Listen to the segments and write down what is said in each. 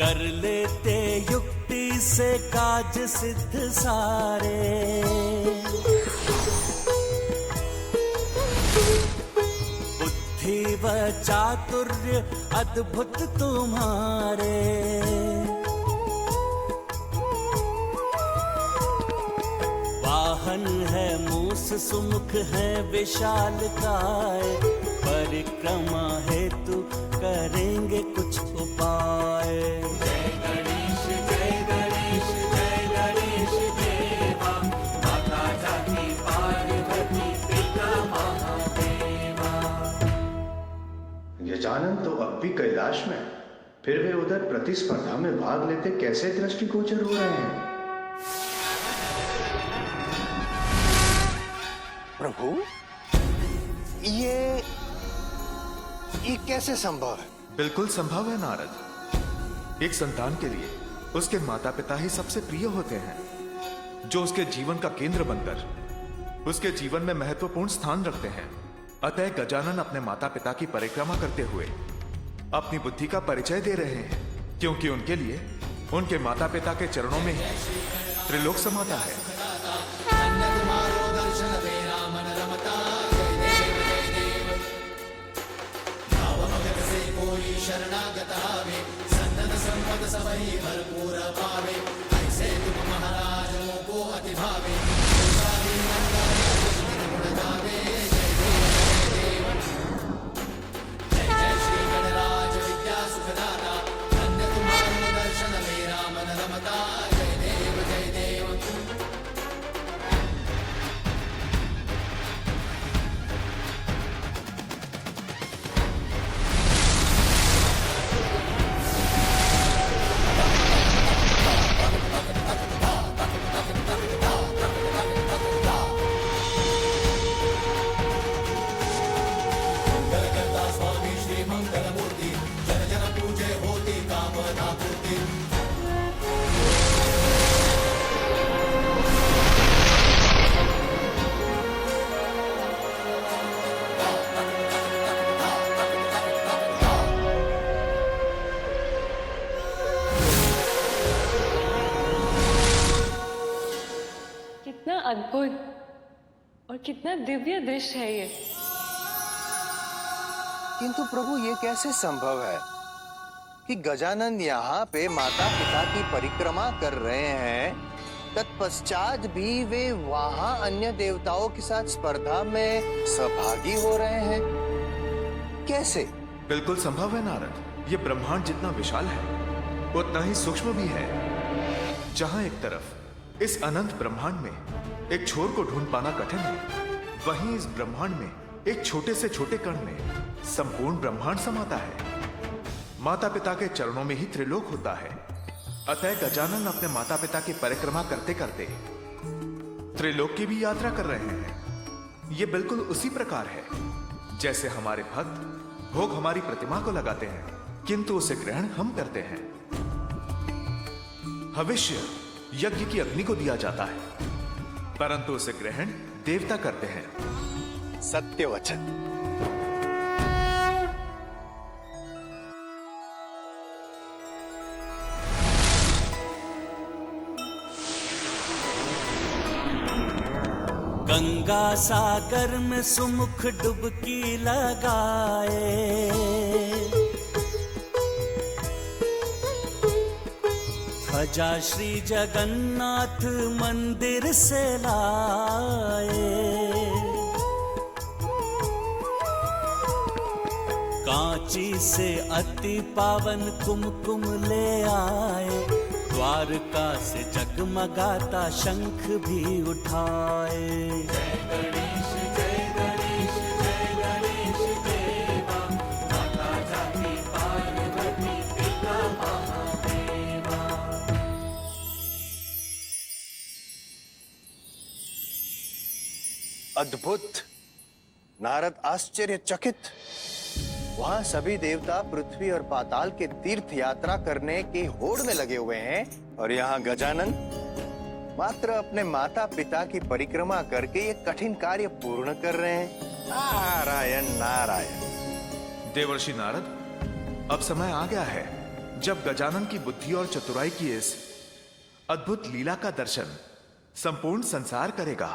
कर लेते युक्ति से काज सिद्ध सारे। बुद्धि व चातुर्य अद्भुत तुम्हारे। वाहन है मूस सुमुख है विशालकाय। परिक्रमा हेतु करेंगे कुछ उपाय। जय गणेश जय गणेश जय गणेश देवा। माता जाति पार्वती पिता महादेवा। गजानन तो अब भी कैलाश में, फिर वे उधर प्रतिस्पर्धा में भाग लेते कैसे दृष्टिगोचर हो रहे हैं? प्रभु, ये कैसे संभव है? बिल्कुल संभव है नारद। एक संतान के लिए उसके माता पिता ही सबसे प्रिय होते हैं, जो उसके जीवन का केंद्र बनकर उसके जीवन में महत्वपूर्ण स्थान रखते हैं। अतः गजानन अपने माता पिता की परिक्रमा करते हुए अपनी बुद्धि का परिचय दे रहे हैं, क्योंकि उनके लिए उनके माता पिता के चरणों में ही त्रिलोक समाता है। शरणागत आवे सन्नत संपद सबही भरपूर पावे। ऐसे तुम महाराजों को अति भावे। जय जय श्री गणराज विद्या सुखदाता। धन्य तुम्हारो दर्शन मेरा मन रमता। जय देव जय देव। अद्भुत और कितना दिव्य दृश्य है ये। किंतु प्रभु, ये कैसे संभव है कि गजानन यहाँ पे माता पिता की परिक्रमा कर रहे हैं, तत्पश्चात भी वे वहाँ अन्य देवताओं के साथ स्पर्धा में सहभागी हो रहे हैं? कैसे? बिल्कुल संभव है नारद। ये ब्रह्मांड जितना विशाल है उतना ही सूक्ष्म भी है। जहाँ एक तरफ इस अनंत ब्रह्मांड में एक छोर को ढूंढ पाना कठिन है, वहीं इस ब्रह्मांड में एक छोटे से छोटे कण में संपूर्ण ब्रह्मांड समाता है। माता पिता के चरणों में ही त्रिलोक होता है। अतः गजानन अपने माता पिता की परिक्रमा करते करते त्रिलोक की भी यात्रा कर रहे हैं। ये बिल्कुल उसी प्रकार है जैसे हमारे भक्त भोग हमारी प्रतिमा को लगाते हैं, किंतु उसे ग्रहण हम करते हैं। भविष्य यज्ञ की अग्नि को दिया जाता है, परंतु उसे ग्रहण देवता करते हैं। सत्य वचन। गंगा सागर में सुमुख डुबकी लगाए। ध्वजा श्री जगन्नाथ मंदिर से लाए। कांची से अति पावन कुमकुम ले आए। द्वारका से जगमगाता शंख भी उठाए। जय गणेश जय गणेश जय गणेश देवा। माता जाति पार्वती पिता महादेवा। अद्भुत। नारद आश्चर्यचकित। वहां सभी देवता पृथ्वी और पाताल के तीर्थ यात्रा करने की होड़ में लगे हुए हैं, और यहाँ गजानन मात्र अपने माता पिता की परिक्रमा करके ये कठिन कार्य पूर्ण कर रहे हैं। नारायण नारायण। देवर्षि नारद, अब समय आ गया है जब गजानन की बुद्धि और चतुराई की इस अद्भुत लीला का दर्शन संपूर्ण संसार करेगा।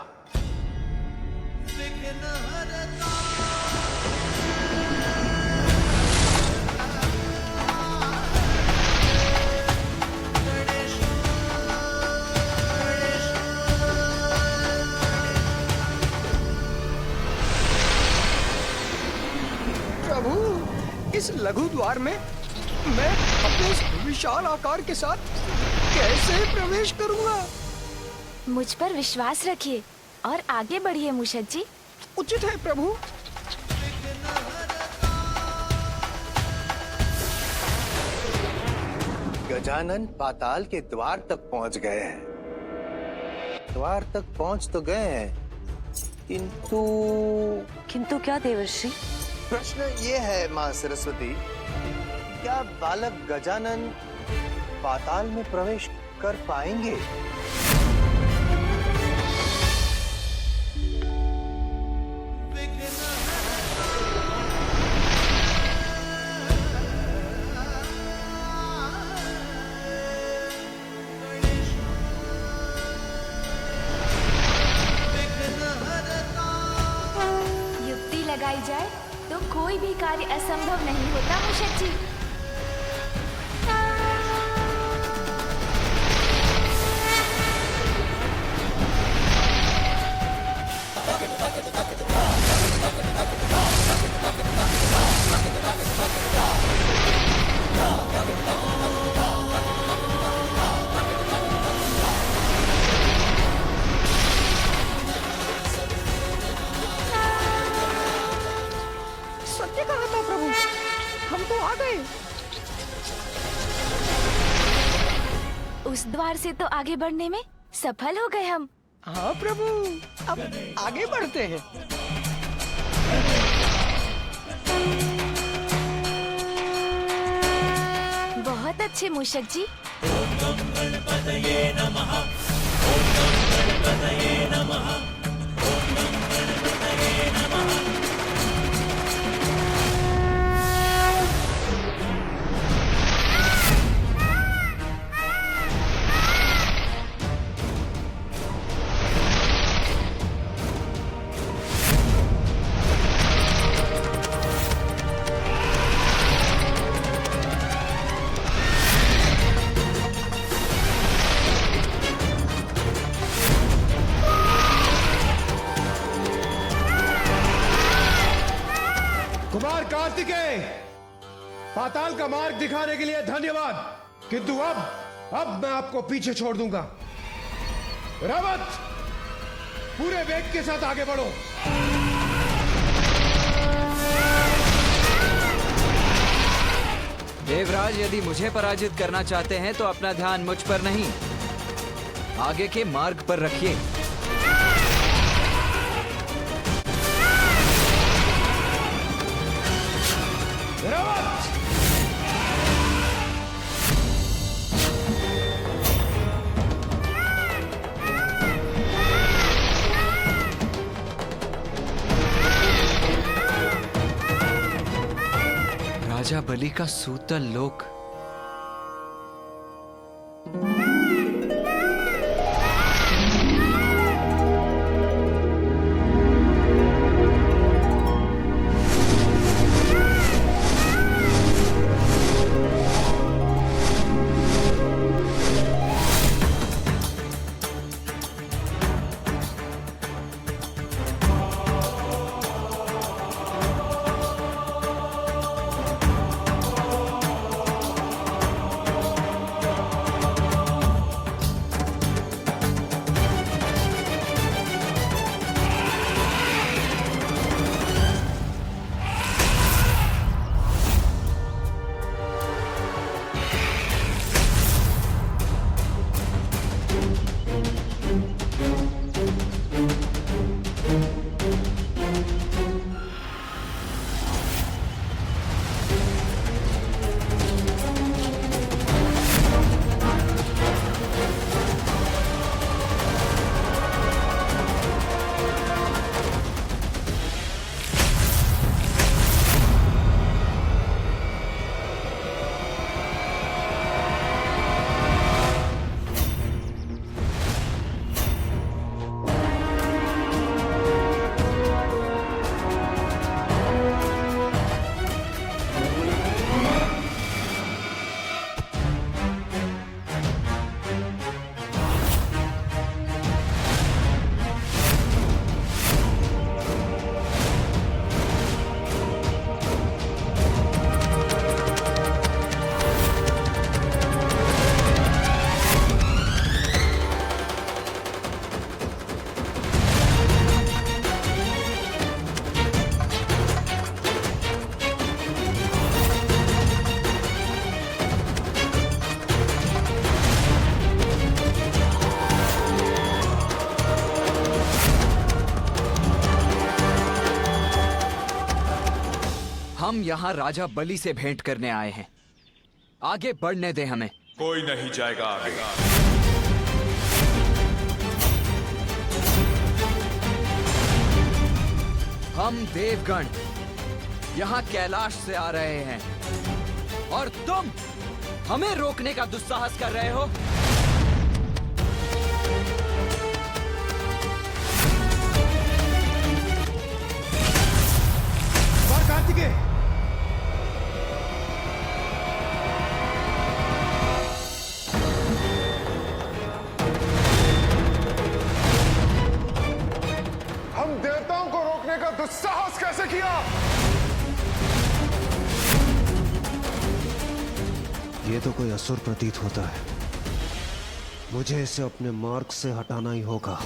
प्रभु, इस लघु द्वार में मैं अपने इस विशाल आकार के साथ कैसे प्रवेश करूंगा? मुझ पर विश्वास रखिए और आगे बढ़िए मूषक जी। उचित है प्रभु। गजानन पाताल के द्वार तक पहुंच गए हैं। द्वार तक पहुंच तो गए हैं, किंतु क्या देवर्षि? प्रश्न ये है मां सरस्वती, क्या बालक गजानन पाताल में प्रवेश कर पाएंगे? युक्ति लगाई जाए तो कोई भी कार्य असंभव नहीं होता मूषक जी। सत्य कहा था प्रभु, हम तो आ गए। उस द्वार से तो आगे बढ़ने में सफल हो गए हम। हाँ प्रभु, अब आगे बढ़ते हैं। बहुत अच्छे मूषक जी। कुमार कार्तिकेय, पाताल का मार्ग दिखाने के लिए धन्यवाद, किंतु अब मैं आपको पीछे छोड़ दूंगा। रावत, पूरे वेग के साथ आगे बढ़ो। देवराज, यदि मुझे पराजित करना चाहते हैं तो अपना ध्यान मुझ पर नहीं, आगे के मार्ग पर रखिए। रावत, राजा बलि का सूतल लोक। हम यहाँ राजा बलि से भेंट करने आए हैं। आगे बढ़ने दे हमें। कोई नहीं जाएगा आगे। हम देवगण यहाँ कैलाश से आ रहे हैं और तुम हमें रोकने का दुस्साहस कर रहे हो। कार्तिकेय, हम देवताओं को रोकने का दुस्साहस कैसे किया? ये तो कोई असुर प्रतीत होता है। मुझे इसे अपने मार्ग से हटाना ही होगा।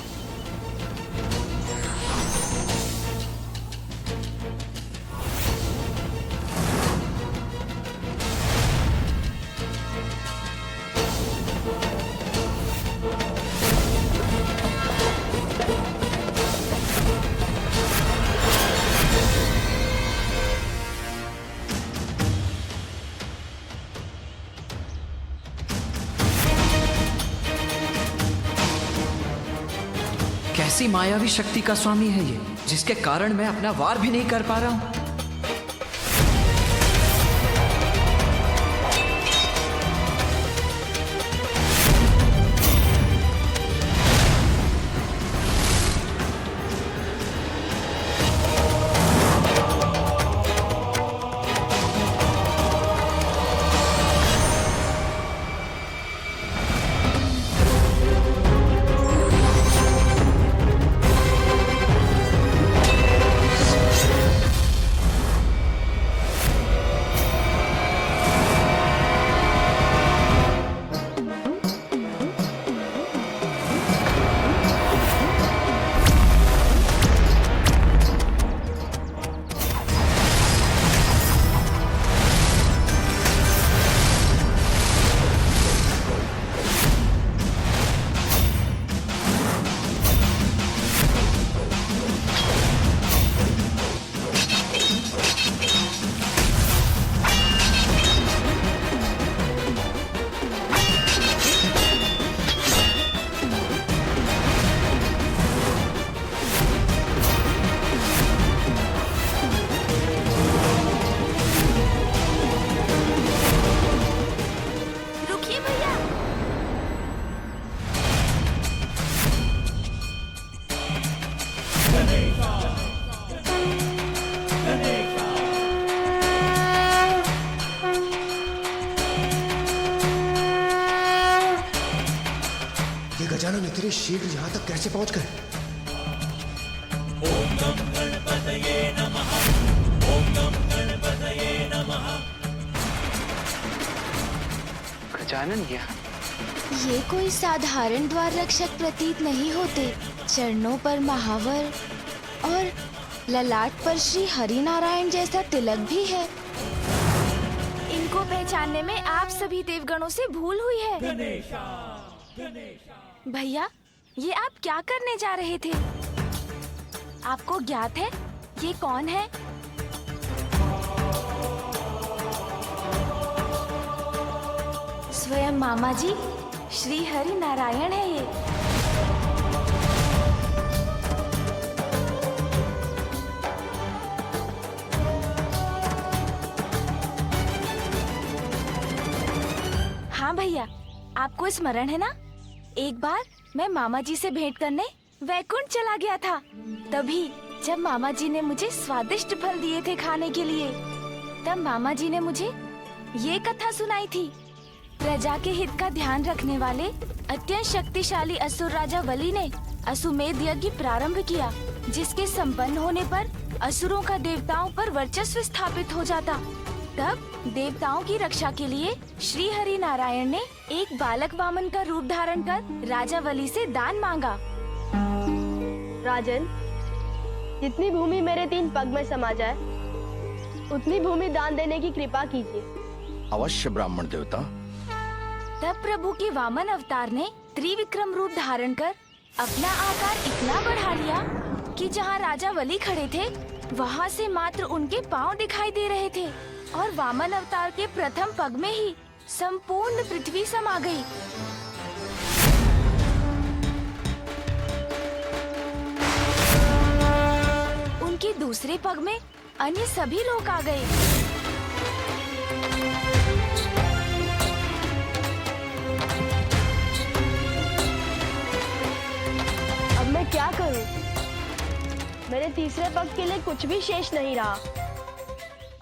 कैसी मायावी शक्ति का स्वामी है ये, जिसके कारण मैं अपना वार भी नहीं कर पा रहा हूं। ये गजानन इतने शीघ्र यहां तक कैसे पहुंच गए? गजानन यहाँ? ये कोई साधारण द्वार रक्षक प्रतीत नहीं होते। चरणों पर महावर और ललाट पर श्री हरि नारायण जैसा तिलक भी है। इनको पहचानने में आप सभी देवगणों से भूल हुई है। भैया, ये आप क्या करने जा रहे थे? आपको ज्ञात है ये कौन है? स्वयं मामा जी श्री हरि नारायण है ये। हाँ भैया, आपको स्मरण है ना, एक बार मैं मामा जी से भेंट करने वैकुंठ चला गया था। तभी जब मामा जी ने मुझे स्वादिष्ट फल दिए थे खाने के लिए, तब मामा जी ने मुझे ये कथा सुनाई थी। प्रजा के हित का ध्यान रखने वाले अत्यंत शक्तिशाली असुर राजा बलि ने अश्वमेध यज्ञ प्रारंभ किया, जिसके संपन्न होने पर असुरों का देवताओं पर वर्चस्व स्थापित हो जाता। तब देवताओं की रक्षा के लिए श्री हरि नारायण ने एक बालक वामन का रूप धारण कर राजा बलि से दान मांगा। राजन, जितनी भूमि मेरे 3 पग में समा जाए, उतनी भूमि दान देने की कृपा कीजिए। अवश्य ब्राह्मण देवता। तब प्रभु के वामन अवतार ने त्रिविक्रम रूप धारण कर अपना आकार इतना बढ़ा लिया कि जहाँ राजा बलि खड़े थे वहाँ से मात्र उनके पाँव दिखाई दे रहे थे और वामन अवतार के प्रथम पग में ही संपूर्ण पृथ्वी समा गई। उनके दूसरे पग में अन्य सभी लोग आ गए। अब मैं क्या करूं? मेरे तीसरे पग के लिए कुछ भी शेष नहीं रहा।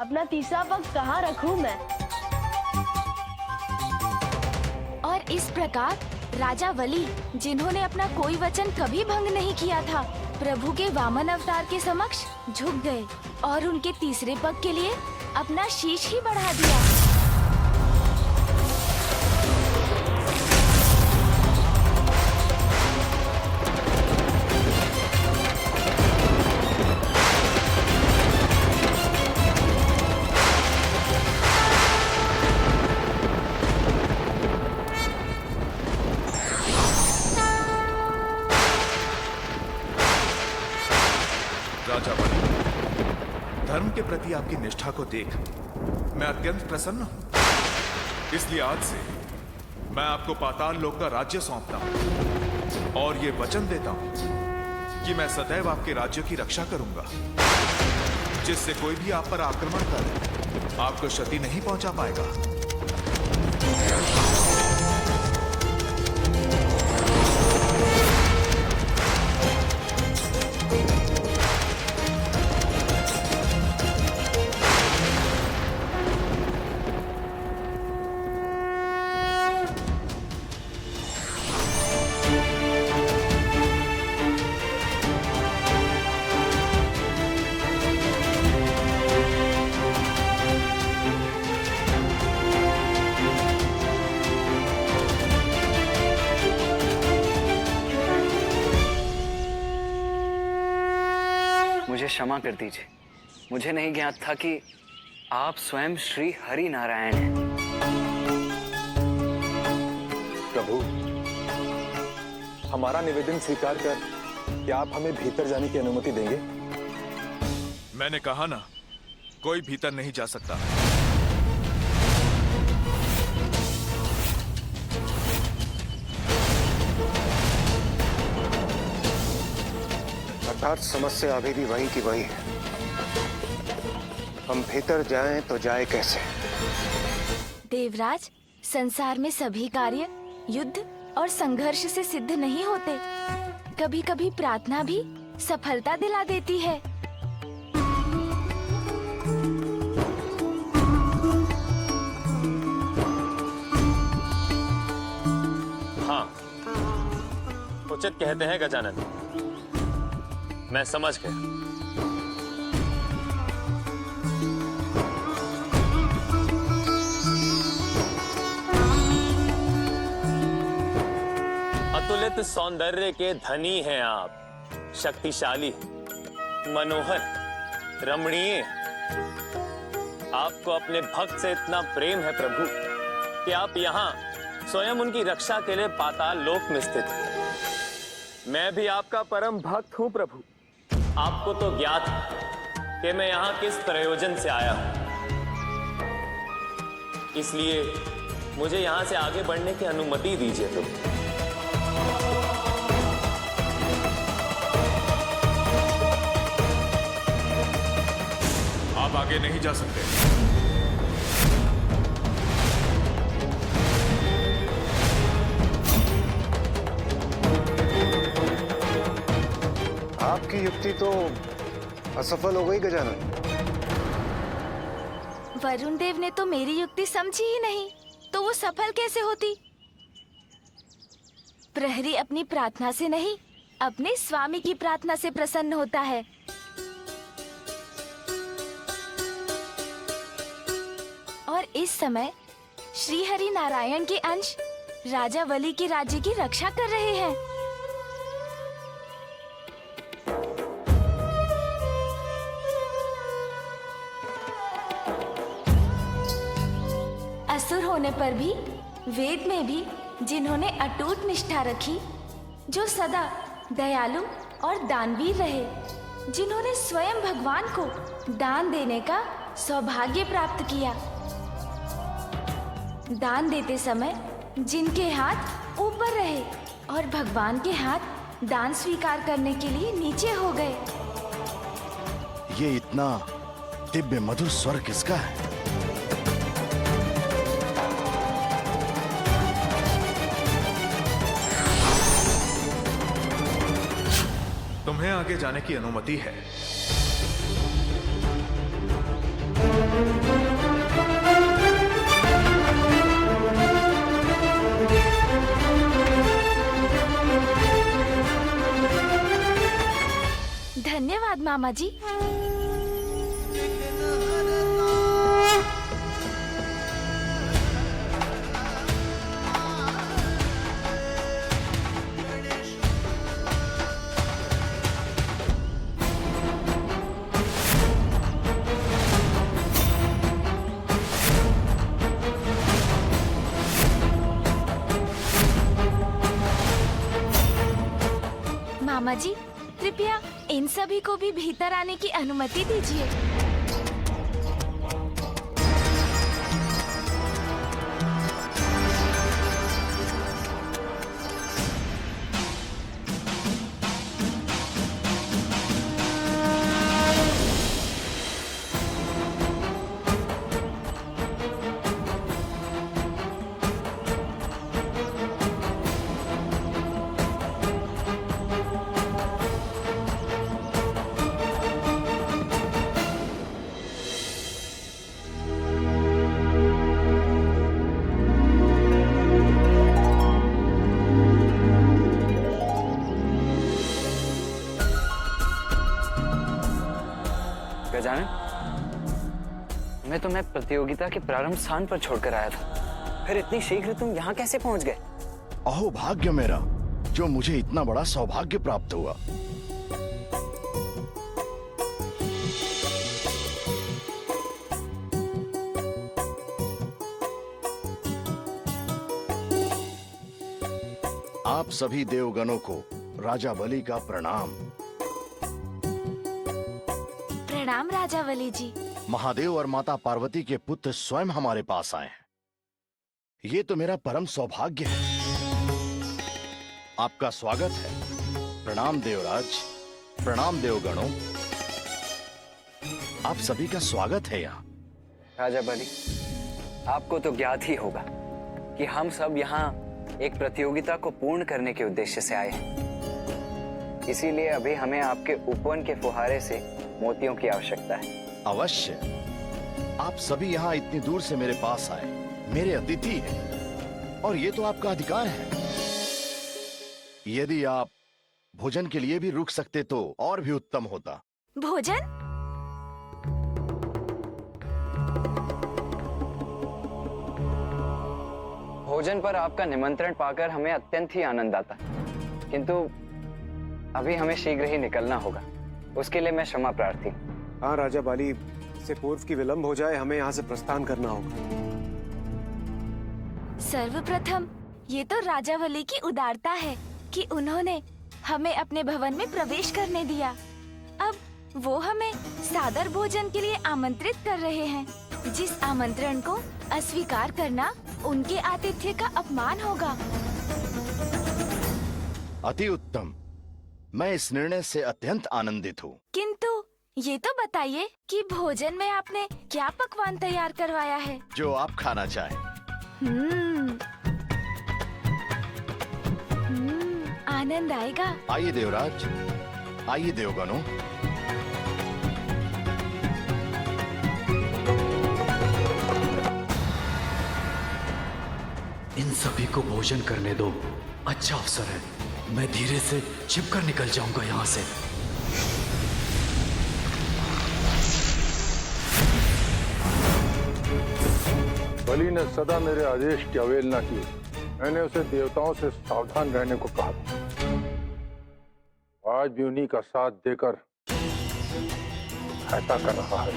अपना तीसरा पग कहाँ रखूं मैं? और इस प्रकार राजा वली, जिन्होंने अपना कोई वचन कभी भंग नहीं किया था, प्रभु के वामन अवतार के समक्ष झुक गए और उनके तीसरे पग के लिए अपना शीश ही बढ़ा दिया। राजा वली, धर्म के प्रति आपकी निष्ठा को देख मैं अत्यंत प्रसन्न हूं। इसलिए आज से मैं आपको पाताल लोक का राज्य सौंपता हूं और ये वचन देता हूं कि मैं सदैव आपके राज्य की रक्षा करूंगा, जिससे कोई भी आप पर आक्रमण कर आपको क्षति नहीं पहुंचा पाएगा। मुझे क्षमा कर दीजिए, मुझे नहीं ज्ञात था कि आप स्वयं श्री हरि नारायण हैं। प्रभु, हमारा निवेदन स्वीकार कर क्या आप हमें भीतर जाने की अनुमति देंगे? मैंने कहा ना, कोई भीतर नहीं जा सकता। अर्थात समस्या अभी भी वही की वही है। हम भीतर जाएं तो जाए कैसे? देवराज, संसार में सभी कार्य युद्ध और संघर्ष से सिद्ध नहीं होते। कभी कभी प्रार्थना भी सफलता दिला देती है। हाँ, उचित कहते हैं गजानन, मैं समझ गया। अतुलित सौंदर्य के धनी हैं आप, शक्तिशाली, मनोहर, रमणीय। आपको अपने भक्त से इतना प्रेम है प्रभु कि आप यहाँ स्वयं उनकी रक्षा के लिए पाताल लोक में स्थित हैं। मैं भी आपका परम भक्त हूँ प्रभु। आपको तो ज्ञात है कि मैं यहाँ किस प्रयोजन से आया हूँ, इसलिए मुझे यहाँ से आगे बढ़ने की अनुमति दीजिए प्रभु। आप आगे नहीं जा सकते। आपकी युक्ति तो असफल हो गई गजानन। वरुण देव ने तो मेरी युक्ति समझी ही नहीं, तो वो सफल कैसे होती? प्रहरी अपनी प्रार्थना से नहीं, अपने स्वामी की प्रार्थना से प्रसन्न होता है। और इस समय श्री हरि नारायण के अंश राजा वली के राज्य की रक्षा कर रहे हैं। असुर होने पर भी, वेद में भी जिन्होंने अटूट निष्ठा रखी, जो सदा दयालु और दानवीर रहे, जिन्होंने स्वयं भगवान को दान देने का सौभाग्य प्राप्त किया। दान देते समय जिनके हाथ ऊपर रहे और भगवान के हाथ दान स्वीकार करने के लिए नीचे हो गए। ये इतना दिव्य मधुर स्वर किसका है? तुम्हें आगे जाने की अनुमति है। धन्यवाद मामा जी। मामा जी, कृपया इन सभी को भी भीतर आने की अनुमति दीजिए। गजानन, मैं तुम्हें प्रतियोगिता के प्रारंभ स्थान पर छोड़कर आया था, फिर इतनी शीघ्र तुम यहाँ कैसे पहुँच गए? अहो भाग्य मेरा, जो मुझे इतना बड़ा सौभाग्य प्राप्त हुआ। आप सभी देवगणों को राजा बलि का प्रणाम। प्रणाम राजा बलि जी। महादेव और माता पार्वती के पुत्र स्वयं हमारे पास आए हैं। ये तो मेरा परम सौभाग्य है। आपका स्वागत है। प्रणाम देवराज, प्रणाम देवगणों। आप सभी का स्वागत है यहाँ। राजा बलि, आपको तो ज्ञात ही होगा कि हम सब यहाँ एक प्रतियोगिता को पूर्ण करने के उद्देश्य से आए हैं। इसीलिए अभी हमें आपके उपवन के फुहारे से मोतियों की आवश्यकता है। अवश्य। आप सभी यहाँ इतनी दूर से मेरे पास आए, मेरे अतिथि हैं, और ये तो आपका अधिकार है। यदि आप भोजन के लिए भी रुक सकते तो और भी उत्तम होता। भोजन? भोजन पर आपका निमंत्रण पाकर हमें अत्यंत ही आनंद आता, किंतु अभी हमें शीघ्र ही निकलना होगा। उसके लिए मैं क्षमा प्रार्थी। हाँ राजा बाली, इससे पूर्व की विलंब हो जाए, हमें यहाँ से प्रस्थान करना होगा। सर्वप्रथम ये तो राजा बलि की उदारता है कि उन्होंने हमें अपने भवन में प्रवेश करने दिया। अब वो हमें सादर भोजन के लिए आमंत्रित कर रहे हैं, जिस आमंत्रण को अस्वीकार करना उनके आतिथ्य का अपमान होगा। अति उत्तम। मैं इस निर्णय से अत्यंत आनंदित हूँ। किंतु ये तो बताइए कि भोजन में आपने क्या पकवान तैयार करवाया है? जो आप खाना चाहें। आनंद आएगा। आइए देवराज, आइए देवगणों। इन सभी को भोजन करने दो। अच्छा अवसर है, मैं धीरे से छिपकर निकल जाऊंगा यहाँ से। बलि ने सदा मेरे आदेश की अवहेलना की। मैंने उसे देवताओं से सावधान रहने को कहा। आज भी उन्हीं का साथ देकर सहायता कर रहा है।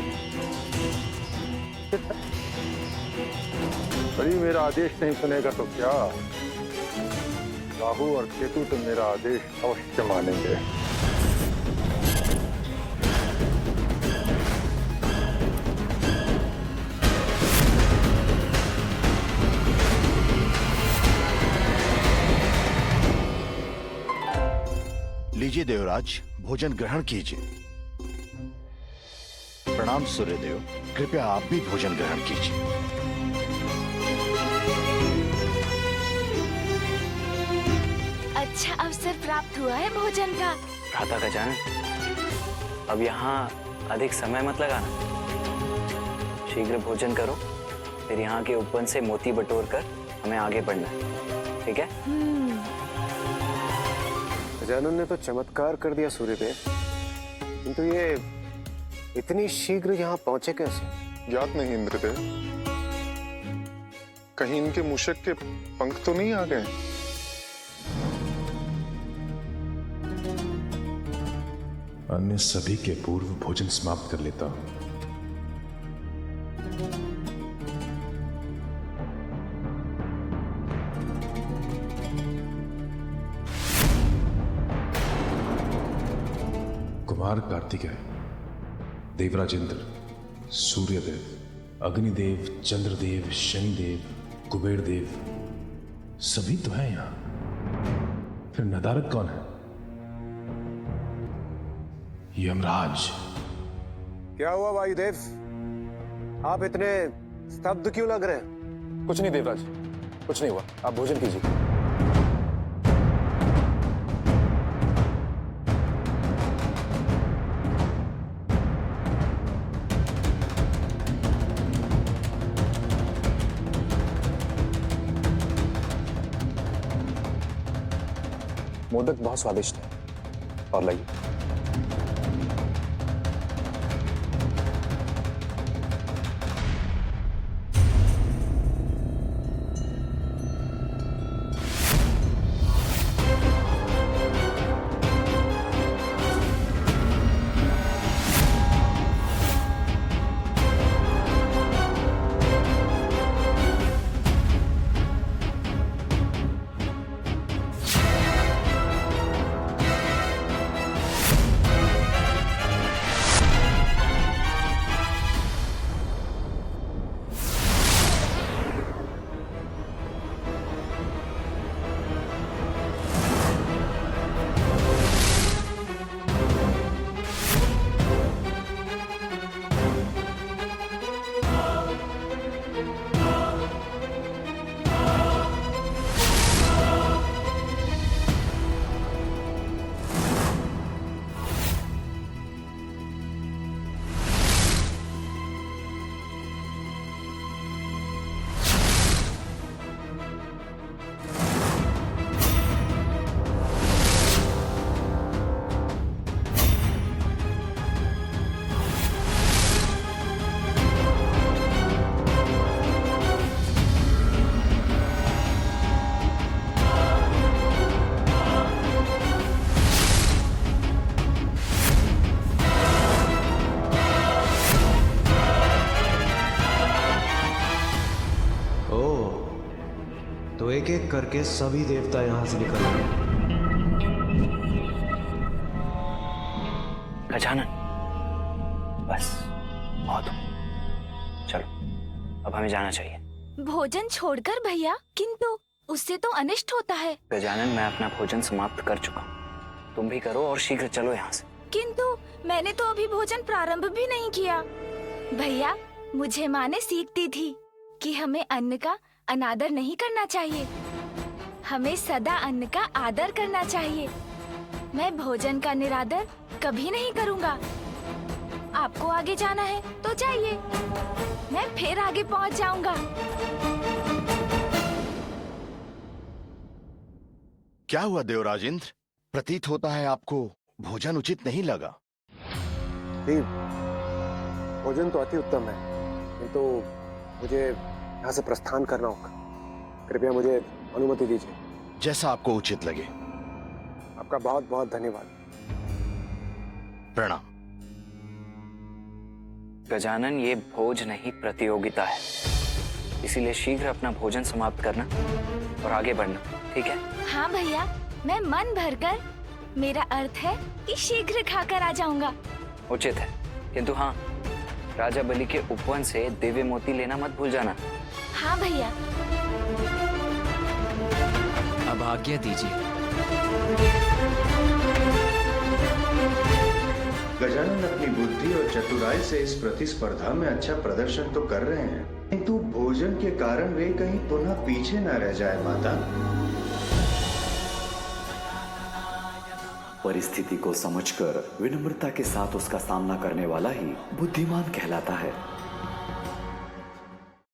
बलि मेरा आदेश नहीं सुनेगा तो क्या, राहु और केतु तो मेरा आदेश अवश्य मानेंगे। लीजिए देवराज, भोजन ग्रहण कीजिए। प्रणाम सूर्यदेव, कृपया आप भी भोजन ग्रहण कीजिए। अच्छा अवसर प्राप्त हुआ है भोजन का। भ्राता गजानन, अब यहाँ अधिक समय मत लगाना। शीघ्र भोजन करो, फिर यहाँ के उपवन से मोती बटोर कर हमें आगे बढ़ना है, ठीक है? गजानन ने तो चमत्कार कर दिया सूर्यदेव, किंतु ये इतनी शीघ्र यहाँ पहुंचे कैसे? ज्ञात नहीं इंद्रदेव, कहीं इनके मूषक के पंख तो नहीं आ गए? अन्य सभी के पूर्व भोजन समाप्त कर लेता हूं। कुमार कार्तिकेय, देवराज इंद्र, सूर्यदेव, अग्निदेव, चंद्रदेव, शनिदेव, कुबेर देव सभी तो हैं यहां। फिर नदारद कौन है? यमराज। क्या हुआ वायुदेव, आप इतने स्तब्ध क्यों लग रहे हैं? कुछ नहीं देवराज, कुछ नहीं हुआ, आप भोजन कीजिए। मोदक बहुत स्वादिष्ट है, और लाइए। तो एक एक करके सभी देवता यहां से निकल गए। गजानन, बस बहुत हो, चलो अब हमें जाना चाहिए। भोजन छोड़कर भैया, किंतु उससे तो अनिष्ट होता है। गजानन, मैं अपना भोजन समाप्त कर चुका हूँ, तुम भी करो और शीघ्र चलो यहाँ से। किंतु मैंने तो अभी भोजन प्रारंभ भी नहीं किया। भैया, मुझे माँ ने सीख दी थी कि हमें अन्न का अनादर नहीं करना चाहिए, हमें सदा अन्न का आदर करना चाहिए। मैं भोजन का निरादर कभी नहीं करूँगा। आपको आगे जाना है तो जाइए, मैं फिर आगे पहुँच जाऊंगा। क्या हुआ देवराज इंद्र? प्रतीत होता है आपको भोजन उचित नहीं लगा। भोजन तो अति उत्तम है, किंतु मुझे यहाँ से प्रस्थान करना होगा। कृपया मुझे अनुमति दीजिए। जैसा आपको उचित लगे। आपका बहुत बहुत धन्यवाद। प्रणाम। गजानन, ये भोज नहीं प्रतियोगिता है, इसीलिए शीघ्र अपना भोजन समाप्त करना और आगे बढ़ना, ठीक है? हाँ भैया, मैं मन भरकर, मेरा अर्थ है कि शीघ्र खाकर आ जाऊंगा। उचित है, किंतु हाँ, राजा बलि के उपवन से दिव्य मोती लेना मत भूल जाना। हाँ भैया। अब आज्ञा दीजिए। चतुराई से इस प्रतिस्पर्धा में अच्छा प्रदर्शन तो कर रहे हैं, किंतु भोजन के कारण वे कहीं पुनः पीछे न रह जाए माता। परिस्थिति को समझकर विनम्रता के साथ उसका सामना करने वाला ही बुद्धिमान कहलाता है।